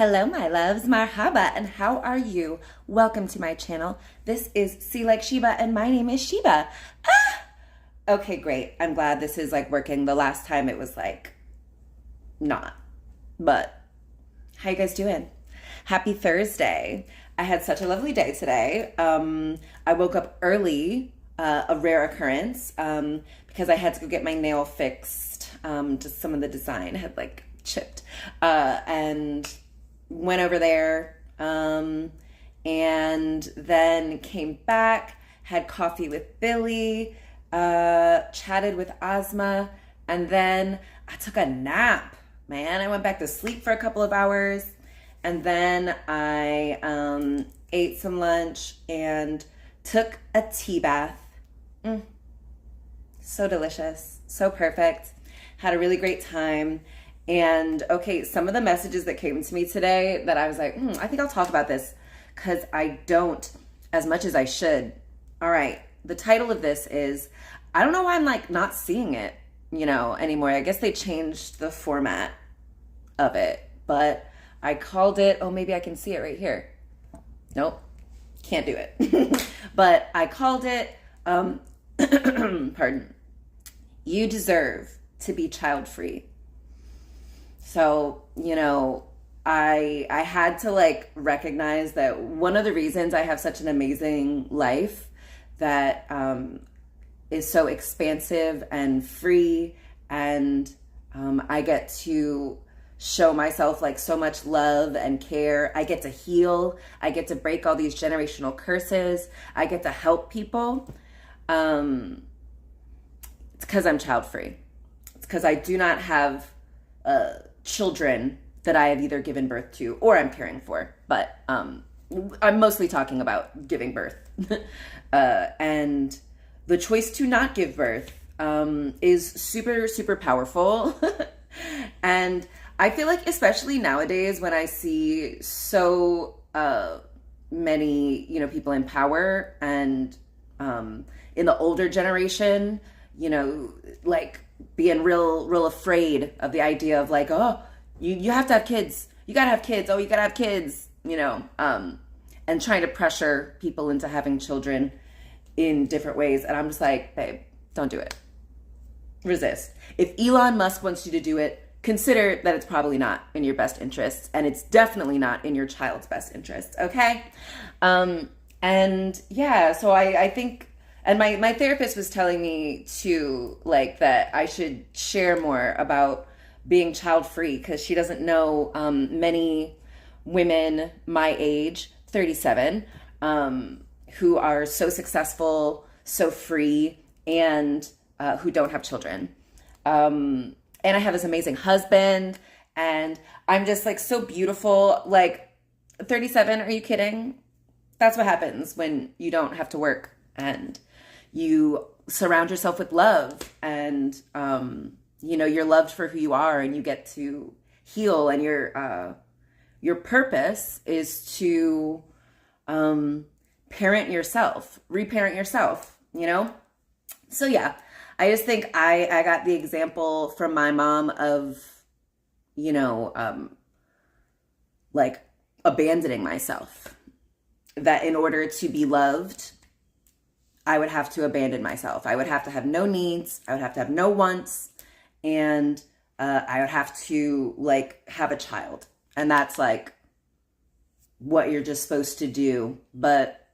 Hello, my loves, marhaba, and how are you? Welcome to my channel. This is See Like Sheba, and my name is Sheba. Okay, great. I'm glad this is like working. The last time it was like not, but how you guys doing? Happy Thursday. I had such a lovely day today. I woke up early, a rare occurrence, because I had to go get my nail fixed. Just some of the design had like chipped, and went over there, and then came back, had coffee with Billy, chatted with Ozma, and then I took a nap, man. I went back to sleep for a couple of hours, and then I ate some lunch and took a tea bath. So delicious, so perfect. Had a really great time. And okay, some of the messages that came to me today that I was like, I think I'll talk about this because I don't as much as I should. All right, the title of this is, I don't know why I'm like not seeing it, anymore. I guess they changed the format of it, but I called it, oh, maybe I can see it right here. Nope, can't do it. But I called it, pardon, You Deserve to Be Child-Free. So, I had to like recognize that one of the reasons I have such an amazing life that is so expansive and free, and I get to show myself like so much love and care. I get to heal. I get to break all these generational curses. I get to help people. It's because I'm child-free. It's because I do not have children that I have either given birth to or I'm caring for, but I'm mostly talking about giving birth. And the choice to not give birth is super, super powerful. And I feel like, especially nowadays when I see so many, people in power and in the older generation, like being real afraid of the idea of like, oh, you have to have kids. You gotta have kids. Oh, you gotta have kids, and trying to pressure people into having children in different ways. And I'm just like, babe, don't do it. Resist. If Elon Musk wants you to do it, consider that it's probably not in your best interest, and it's definitely not in your child's best interest. Okay. And yeah, so I think, and my therapist was telling me too, like that I should share more about being child-free because she doesn't know many women my age, 37, who are so successful, so free, and who don't have children. And I have this amazing husband, and I'm just like so beautiful. Like 37, are you kidding? That's what happens when you don't have to work and you surround yourself with love, and you're loved for who you are, and you get to heal, and your purpose is to parent yourself, reparent yourself, So yeah, I just think I got the example from my mom of, like abandoning myself, that in order to be loved, I would have to abandon myself. I would have to have no needs. I would have to have no wants. And I would have to like have a child. And that's like what you're just supposed to do. But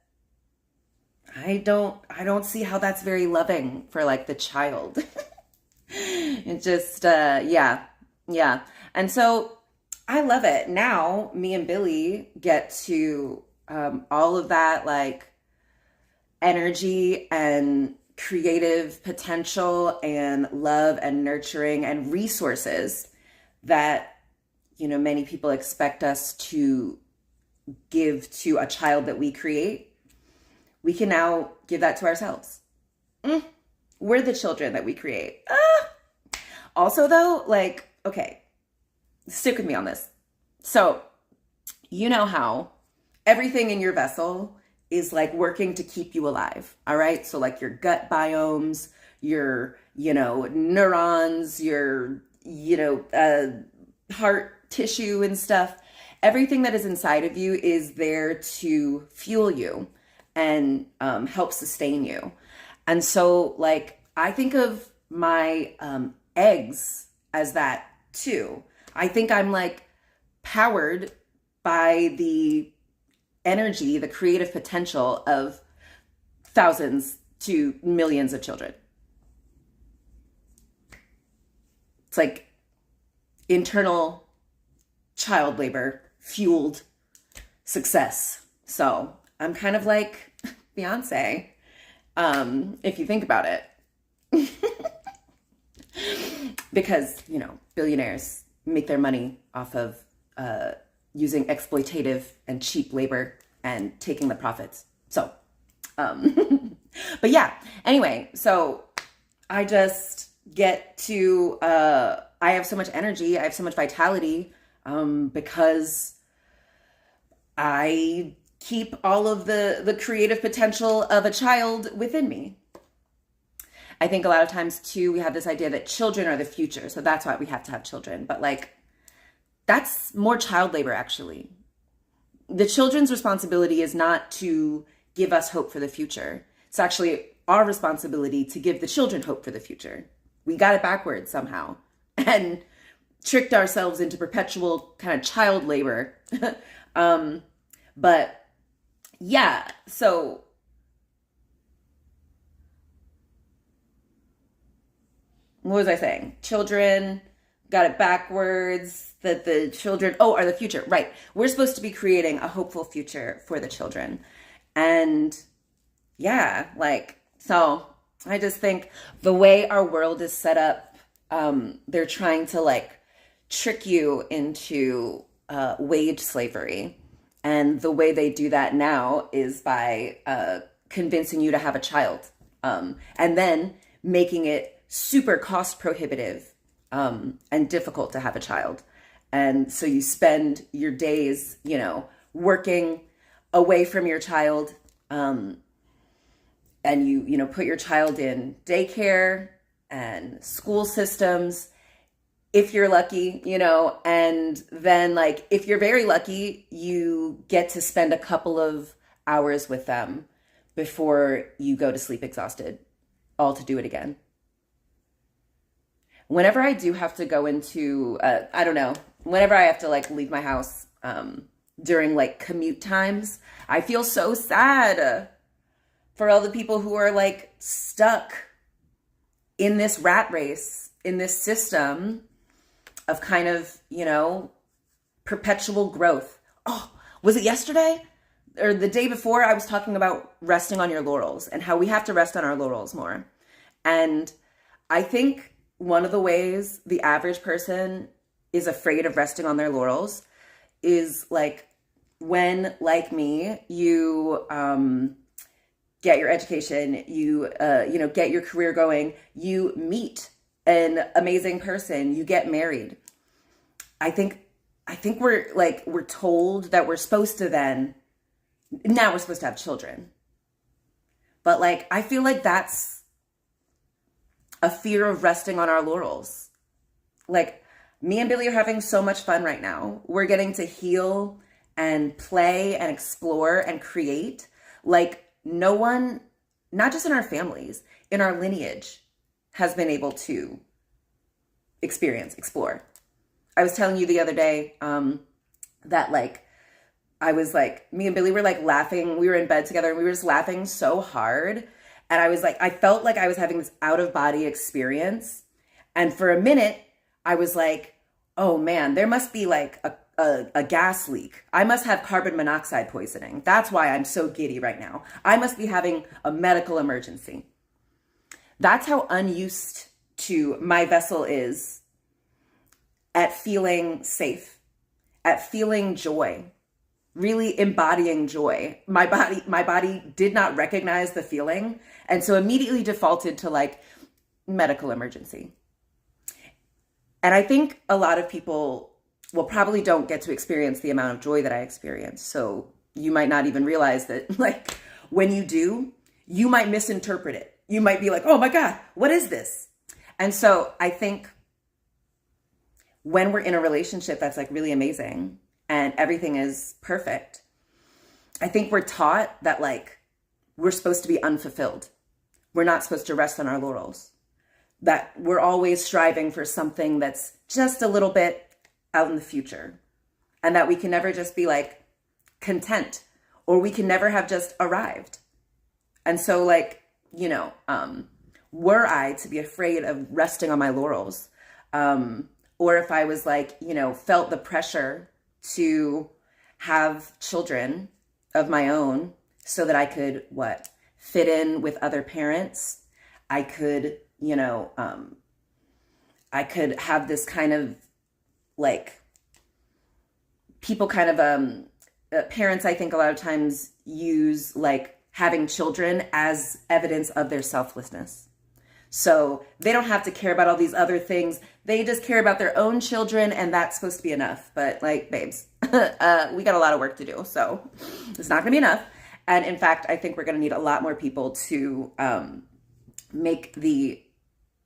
I don't see how that's very loving for like the child. It just, yeah. And so I love it. Now me and Billy get to all of that like energy and creative potential and love and nurturing and resources that, many people expect us to give to a child that we create. We can now give that to ourselves. We're the children that we create. Also though, like, okay, stick with me on this. So, how everything in your vessel is like working to keep you alive. All right. So like your gut biomes, your, neurons, your, heart tissue and stuff. everything that is inside of you is there to fuel you and help sustain you. And so like, I think of my eggs as that too. I think I'm like powered by the energy, the creative potential of thousands to millions of children. It's like internal child labor fueled success. So I'm kind of like Beyonce, if you think about it. Because, you know, billionaires make their money off of using exploitative and cheap labor and taking the profits. So, but yeah, anyway, so I just get to, I have so much energy, I have so much vitality, because I keep all of the creative potential of a child within me. I think a lot of times too, we have this idea that children are the future. So that's why we have to have children. But like, that's more child labor actually. The children's responsibility is not to give us hope for the future. It's actually our responsibility to give the children hope for the future. We got it backwards somehow and tricked ourselves into perpetual kind of child labor. But yeah, so what was I saying? Children got it backwards, that the children, are the future. Right. We're supposed to be creating a hopeful future for the children. And yeah, like, so I just think the way our world is set up, they're trying to like trick you into wage slavery. And the way they do that now is by convincing you to have a child, and then making it super cost prohibitive and difficult to have a child. And so you spend your days, you know, working away from your child, and you know, put your child in daycare and school systems, if you're lucky, you know, and then like, if you're very lucky, you get to spend a couple of hours with them before you go to sleep exhausted, all to do it again. Whenever I do have to go into, I don't know, whenever I have to like leave my house during like commute times, I feel so sad for all the people who are like stuck in this rat race, in this system of kind of, you know, perpetual growth. Oh, was it yesterday or the day before? I was talking about resting on your laurels and how we have to rest on our laurels more. And I think one of the ways the average person is afraid of resting on their laurels is like when, like me, you get your education, you know, get your career going, you meet an amazing person, you get married. I think we're told that we're supposed to now we're supposed to have children. But like, I feel like that's a fear of resting on our laurels. Like, me and Billy are having so much fun right now. We're getting to heal and play and explore and create like no one, not just in our families, in our lineage, has been able to explore. I was telling you the other day that like, I was like, me and Billy were like laughing. We were in bed together and we were just laughing so hard. And I was like, I felt like I was having this out of body experience. And for a minute, I was like, oh man, there must be like a gas leak. I must have carbon monoxide poisoning. That's why I'm so giddy right now. I must be having a medical emergency. That's how unused to my vessel is at feeling safe, at feeling joy, really embodying joy. My body did not recognize the feeling. And so immediately defaulted to like medical emergency. And I think a lot of people probably don't get to experience the amount of joy that I experience. So you might not even realize that like when you do, you might misinterpret it. You might be like, oh my God, what is this? And so I think when we're in a relationship that's like really amazing and everything is perfect. I think we're taught that like we're supposed to be unfulfilled. We're not supposed to rest on our laurels. That we're always striving for something that's just a little bit out in the future. And that we can never just be like content, or we can never have just arrived. And so like, were I to be afraid of resting on my laurels, or if I was like, felt the pressure to have children of my own so that I could, fit in with other parents. I could, I could have this kind of like, people kind of, parents, I think a lot of times use like having children as evidence of their selflessness. So they don't have to care about all these other things. They just care about their own children, and that's supposed to be enough. But like, babes, we got a lot of work to do. So it's not going to be enough. And in fact, I think we're going to need a lot more people to make the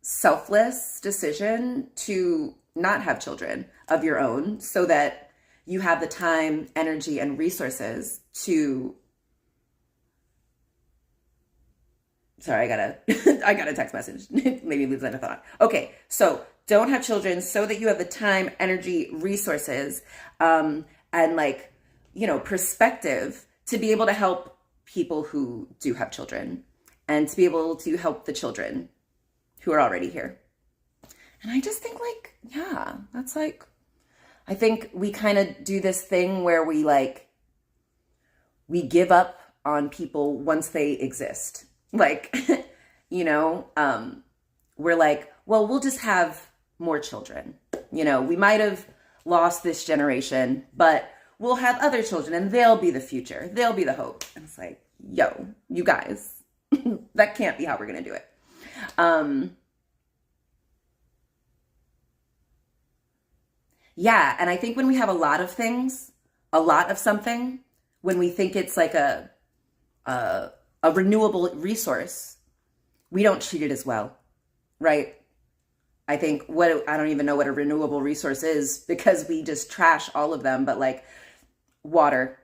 selfless decision to not have children of your own, so that you have the time, energy, and resources to... Sorry, I got a text message. Maybe lose that thought. Okay, so don't have children so that you have the time, energy, resources, and like, perspective to be able to help people who do have children, and to be able to help the children who are already here. And I just think like, yeah, that's like, I think we kind of do this thing where we give up on people once they exist. Like, we're like, well, we'll just have more children. We might have lost this generation, but we'll have other children and they'll be the future. They'll be the hope. And it's like, yo, you guys, that can't be how we're going to do it. Yeah. And I think when we have a lot of things, a lot of something, when we think it's like a renewable resource, we don't treat it as well, right? I think I don't even know what a renewable resource is, because we just trash all of them. But like water,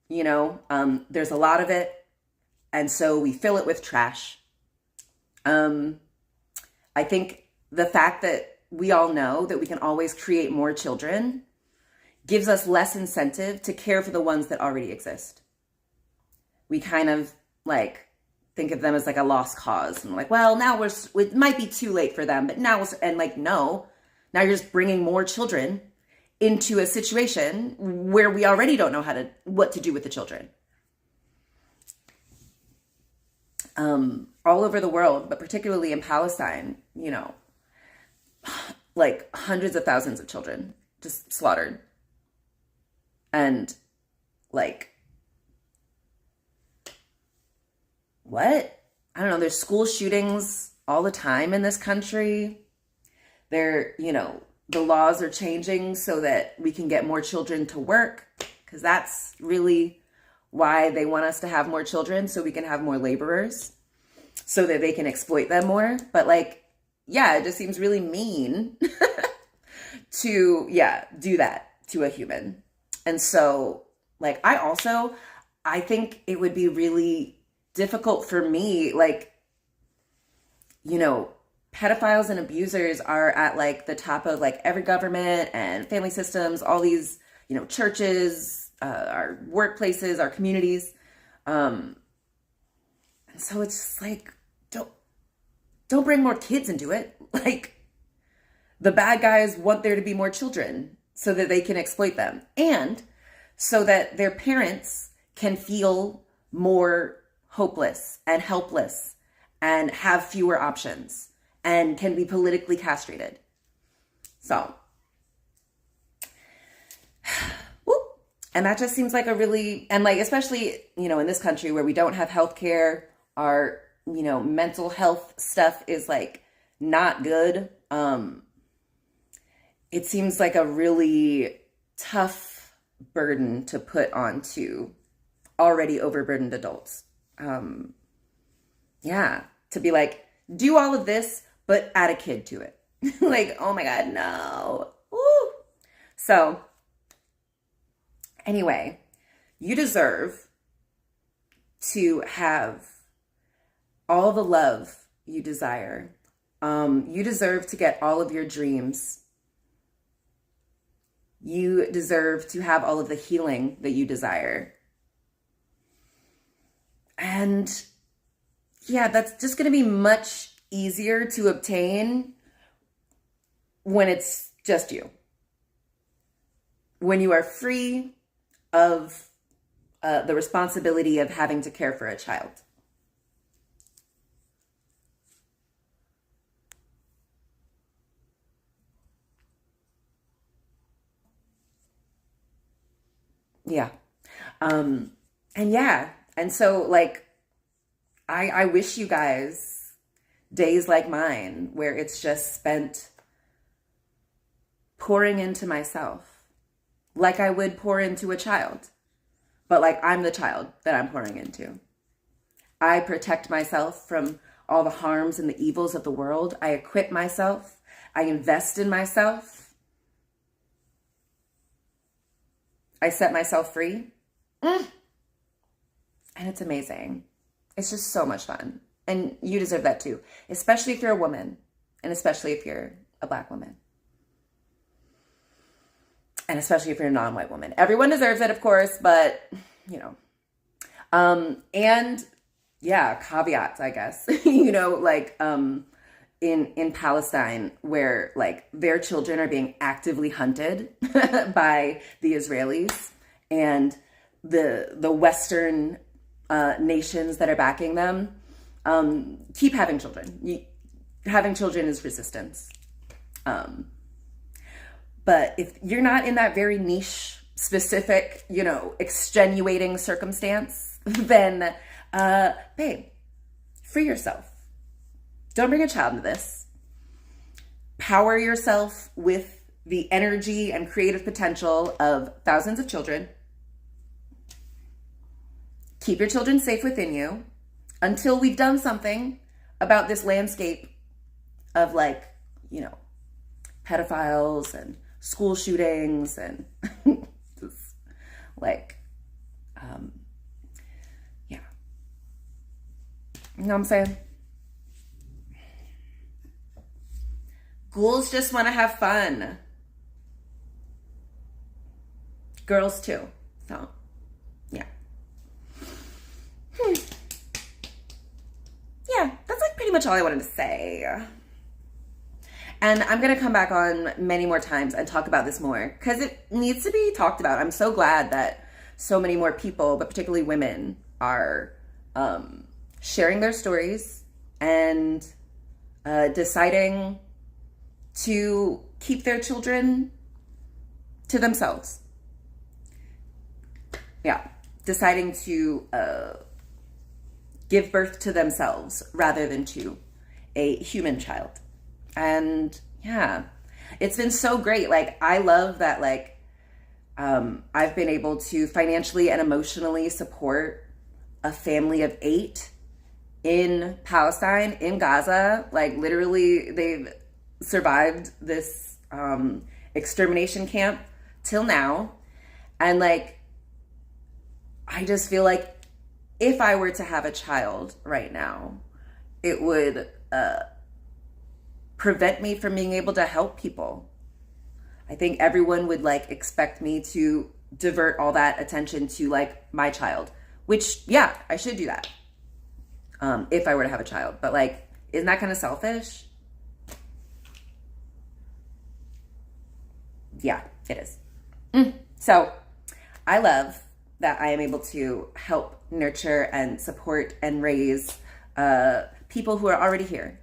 there's a lot of it. And so we fill it with trash. I think the fact that we all know that we can always create more children gives us less incentive to care for the ones that already exist. We kind of like think of them as like a lost cause, and like, well, now it might be too late for them, but now no, now you're just bringing more children into a situation where we already don't know what to do with the children. All over the world, but particularly in Palestine, like hundreds of thousands of children just slaughtered. And like, what? I don't know. There's school shootings all the time in this country. The laws are changing so that we can get more children to work, because that's really why they want us to have more children, so we can have more laborers, so that they can exploit them more. But like, yeah, it just seems really mean to, do that to a human. And so like, I think it would be really difficult for me, like, pedophiles and abusers are at like the top of like every government and family systems, all these, churches, our workplaces, our communities. And so it's just like, don't bring more kids into it. Like, the bad guys want there to be more children so that they can exploit them, and so that their parents can feel more hopeless and helpless and have fewer options and can be politically castrated. So, and that just seems like and like, especially, in this country where we don't have healthcare, our, mental health stuff is like not good. It seems like a really tough burden to put onto already overburdened adults. To be like, do all of this, but add a kid to it. Like, oh my God, no. Woo. So Anyway, you deserve to have all the love you desire. You deserve to get all of your dreams. You deserve to have all of the healing that you desire. And yeah, that's just going to be much easier to obtain when it's just you. When you are free of the responsibility of having to care for a child. Yeah. And so like, I wish you guys days like mine where it's just spent pouring into myself like I would pour into a child, but like I'm the child that I'm pouring into. I protect myself from all the harms and the evils of the world. I equip myself. I invest in myself. I set myself free. And it's amazing. It's just so much fun. And you deserve that too, especially if you're a woman and especially if you're a Black woman. And especially if you're a non-white woman. Everyone deserves it, of course, but you know. And yeah, caveats, I guess. You know, like in Palestine, where like their children are being actively hunted by the Israelis, and the Western nations that are backing them keep having children. Having children is resistance. But if you're not in that very niche, specific, you know, extenuating circumstance, then, babe, free yourself. Don't bring a child into this. Power yourself with the energy and creative potential of thousands of children. Keep your children safe within you until we've done something about this landscape of like, you know, pedophiles and school shootings and just like, yeah. You know what I'm saying? Ghouls just want to have fun. Girls too. So, yeah. Yeah, that's like pretty much all I wanted to say. And I'm going to come back on many more times and talk about this more because it needs to be talked about. I'm so glad that so many more people, but particularly women, are sharing their stories and deciding to keep their children to themselves. Yeah, deciding to give birth to themselves rather than to a human child. And yeah, it's been so great. Like, I love that, like, I've been able to financially and emotionally support a family of 8 in Palestine, in Gaza. Like, literally, they've survived this extermination camp till now. And like, I just feel like if I were to have a child right now, it would prevent me from being able to help people. I think everyone would like expect me to divert all that attention to like my child, which, yeah, I should do that if I were to have a child. But like, isn't that kind of selfish? Yeah, it is. So I love that I am able to help nurture and support and raise people who are already here.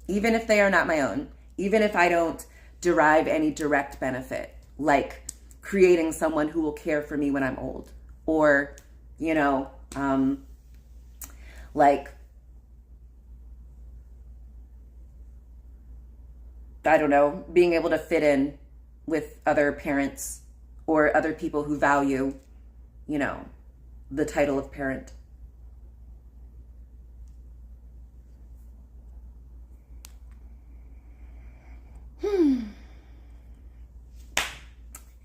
Even if they are not my own, even if I don't derive any direct benefit, like creating someone who will care for me when I'm old, or, you know, like, I don't know, being able to fit in with other parents or other people who value, you know, the title of parent.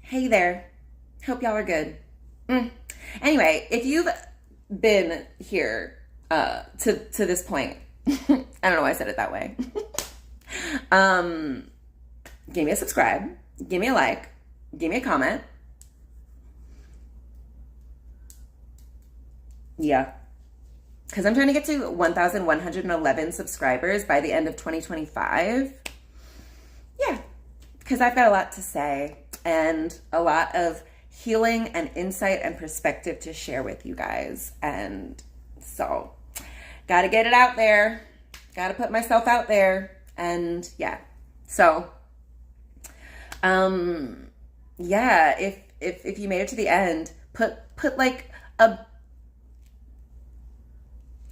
Hey there. Hope y'all are good. Anyway, if you've been here to this point, I don't know why I said it that way. Give me a subscribe, give me a like, give me a comment. Yeah. Because I'm trying to get to 1,111 subscribers by the end of 2025. Yeah. Because I've got a lot to say and a lot of healing and insight and perspective to share with you guys. And so, got to get it out there. Got to put myself out there. And yeah. So, yeah, if you made it to the end, put like a,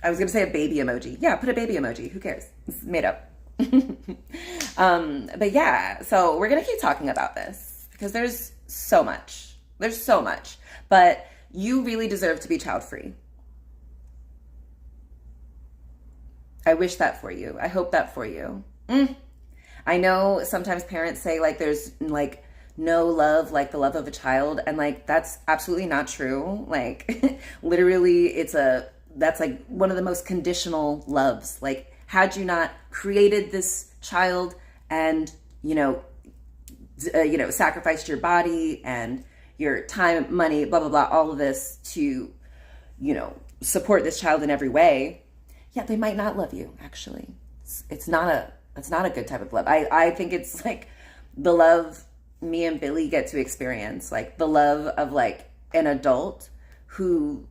I was going to say a baby emoji. Yeah, put a baby emoji. Who cares? It's made up. But yeah, so we're going to keep talking about this because there's so much. There's so much. But you really deserve to be child-free. I wish that for you. I hope that for you. I know sometimes parents say like there's like no love like the love of a child, and like that's absolutely not true. Like literally that's like one of the most conditional loves. Like had you not created this child and sacrificed your body and your time, money, blah blah blah, all of this to support this child in every way, yeah, they might not love you. Actually, it's not a good type of love. I think it's like the love me and Billy get to experience, like the love of like an adult who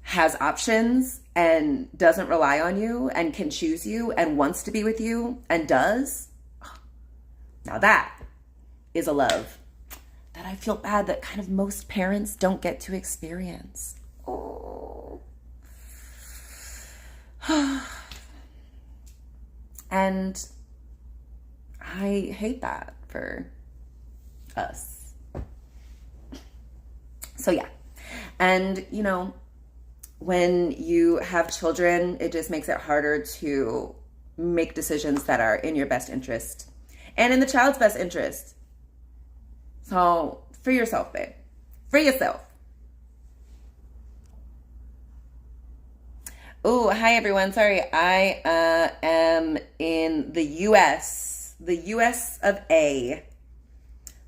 has options and doesn't rely on you and can choose you and wants to be with you and does. Now that is a love that I feel bad that kind of most parents don't get to experience. Oh. And I hate that for us. So yeah. And when you have children, it just makes it harder to make decisions that are in your best interest and in the child's best interest. So free yourself, babe. Free yourself. Oh, hi everyone. Sorry, I am in the U.S. of A,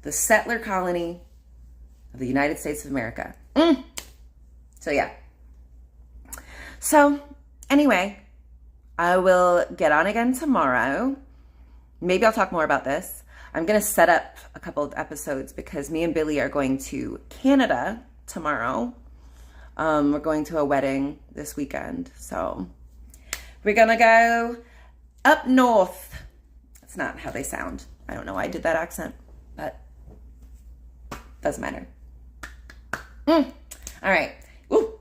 the settler colony of the United States of America. So yeah. So anyway, I will get on again tomorrow. Maybe I'll talk more about this. I'm going to set up a couple of episodes because me and Billy are going to Canada tomorrow. We're going to a wedding this weekend. So we're going to go up north. That's not how they sound. I don't know why I did that accent, but doesn't matter. All right. Ooh.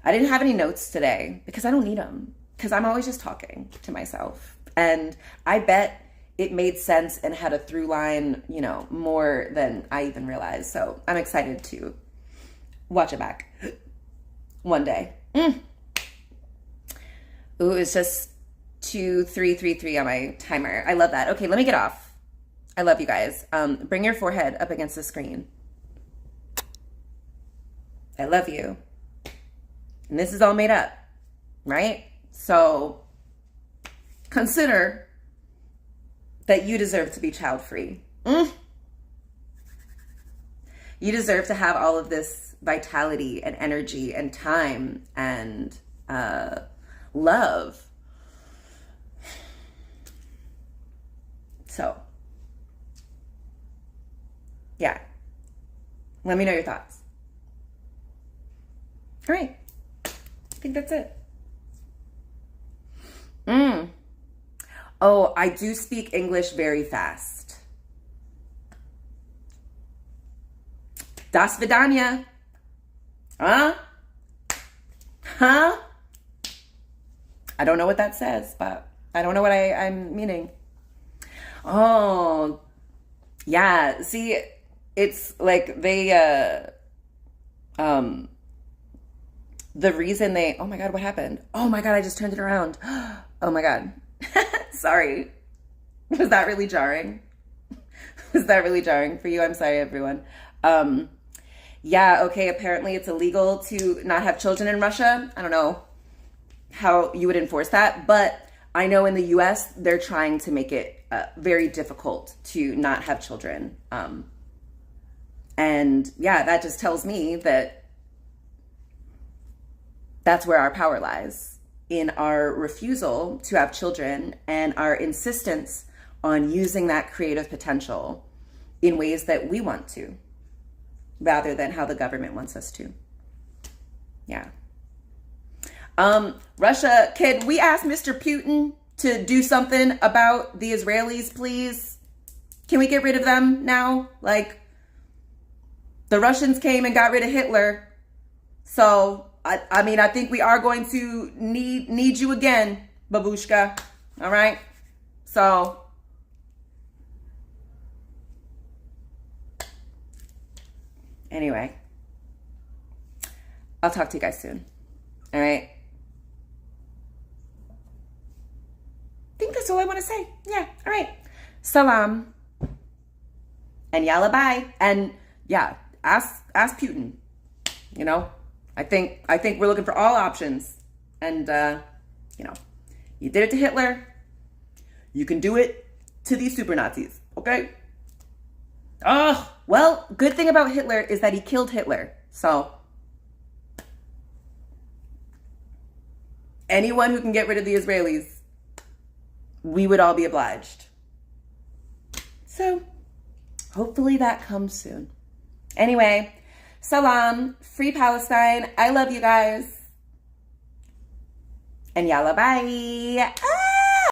I didn't have any notes today because I don't need them because I'm always just talking to myself. And I bet it made sense and had a through line, more than I even realized. So I'm excited to watch it back one day. Ooh, it's just 2333 on my timer. I love that. Okay, let me get off. I love you guys. Bring your forehead up against the screen. I love you. And this is all made up, right? So consider that you deserve to be child-free. You deserve to have all of this vitality and energy and time and love. So, yeah. Let me know your thoughts. All right. I think that's it. Oh, I do speak English very fast. Das Vidanya. Huh? I don't know what that says, but I don't know what I'm meaning. Oh, yeah. See, it's like they, the reason they, oh my God, what happened? Oh my God, I just turned it around. Oh my God. Sorry. Was that really jarring? Was that really jarring for you? I'm sorry, everyone. Yeah, okay, apparently it's illegal to not have children in Russia. I don't know how you would enforce that, but I know in the US, they're trying to make it very difficult to not have children. And yeah, that just tells me that that's where our power lies, in our refusal to have children and our insistence on using that creative potential in ways that we want to, rather than how the government wants us to. Yeah. Russia, can we ask Mr. Putin to do something about the Israelis, please? Can we get rid of them now? Like, the Russians came and got rid of Hitler. So, I mean, I think we are going to need you again, babushka. All right? So, anyway, I'll talk to you guys soon. All right? I think that's all I want to say. Yeah, all right. Salam. And yalla bye. And yeah, ask Putin. You know, I think we're looking for all options. And you know, you did it to Hitler. You can do it to these super Nazis, okay? Oh, well, good thing about Hitler is that he killed Hitler. So anyone who can get rid of the Israelis, we would all be obliged. So hopefully that comes soon. Anyway, salam, free Palestine. I love you guys. And yalla bye.